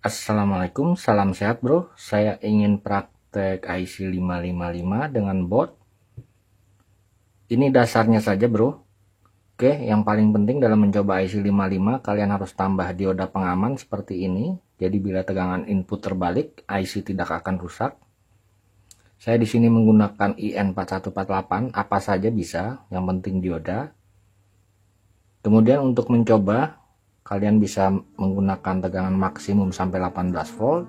Assalamualaikum, salam sehat bro. Saya ingin praktek IC 555 dengan board. Ini dasarnya saja bro. Oke, yang paling penting dalam mencoba IC 55, kalian harus tambah dioda pengaman seperti ini. Jadi bila tegangan input terbalik, IC tidak akan rusak. Saya di sini menggunakan IN4148, apa saja bisa, yang penting dioda. Kemudian untuk mencoba, kalian bisa menggunakan tegangan maksimum sampai 18 volt,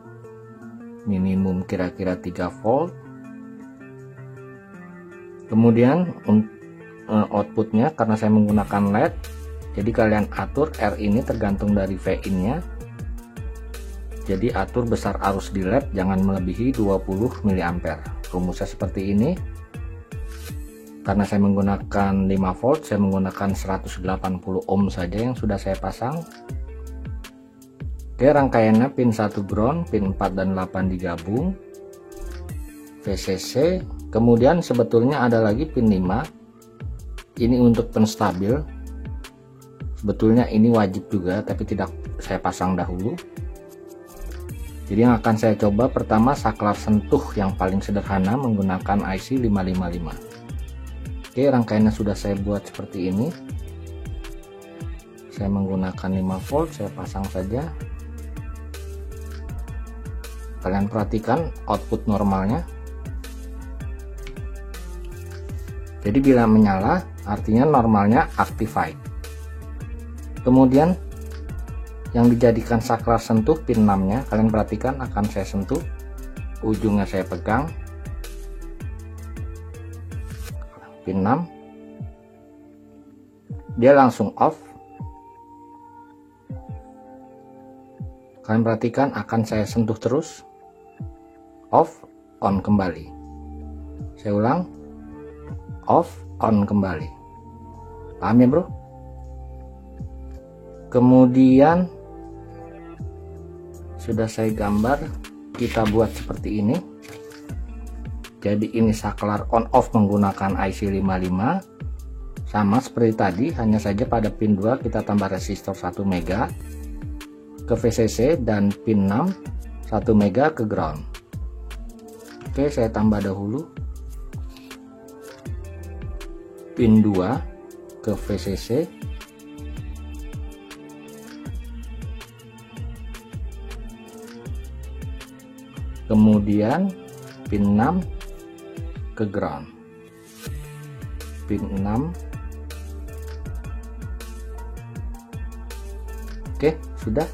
minimum kira-kira 3 volt. Kemudian outputnya, karena saya menggunakan LED, jadi kalian atur R ini tergantung dari V-in nya. Jadi atur besar arus di LED jangan melebihi 20 mA. Rumusnya seperti ini. Karena saya menggunakan 5 volt, saya menggunakan 180 ohm saja yang sudah saya pasang. Oke, rangkaiannya pin 1 ground, pin 4 dan 8 digabung, VCC. Kemudian sebetulnya ada lagi pin 5. Ini untuk penstabil. Sebetulnya ini wajib juga, tapi tidak saya pasang dahulu. Jadi yang akan saya coba pertama saklar sentuh yang paling sederhana menggunakan IC 555. Oke, rangkaiannya sudah saya buat seperti ini. Saya menggunakan 5 volt, saya pasang saja. Kalian perhatikan output normalnya. Jadi bila menyala, artinya normalnya activated. Kemudian yang dijadikan saklar sentuh pin 6 nya, kalian perhatikan akan saya sentuh. Ujungnya saya pegang. Pin 6 dia langsung off. Kalian perhatikan akan saya sentuh terus, off, on kembali. Saya ulang, off, on kembali. Paham ya bro? Kemudian sudah saya gambar, kita buat seperti ini. Jadi ini saklar on off menggunakan IC 55. Sama seperti tadi, hanya saja pada pin 2 kita tambah resistor 1 mega ke VCC dan pin 6 1 mega ke ground. Oke, saya tambah dahulu pin 2 ke VCC. Kemudian pin 6 ke ground, pin 6. Oke, sudah.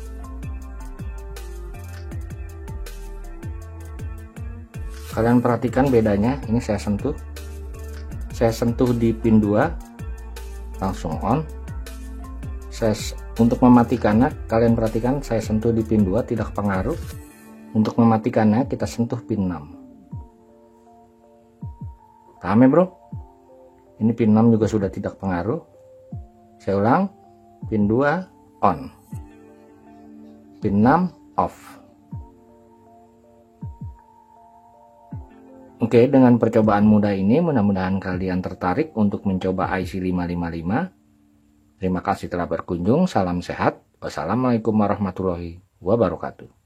Kalian perhatikan bedanya, ini saya sentuh di pin 2 langsung on. Untuk mematikannya, kalian perhatikan saya sentuh di pin 2 tidak pengaruh. Untuk mematikannya kita sentuh pin 6. Paham ya bro? Ini pin 6 juga sudah tidak pengaruh. Saya ulang, pin 2 on, pin 6 off. Oke, dengan percobaan mudah ini mudah-mudahan kalian tertarik untuk mencoba IC 555. Terima kasih telah berkunjung, salam sehat, wassalamualaikum warahmatullahi wabarakatuh.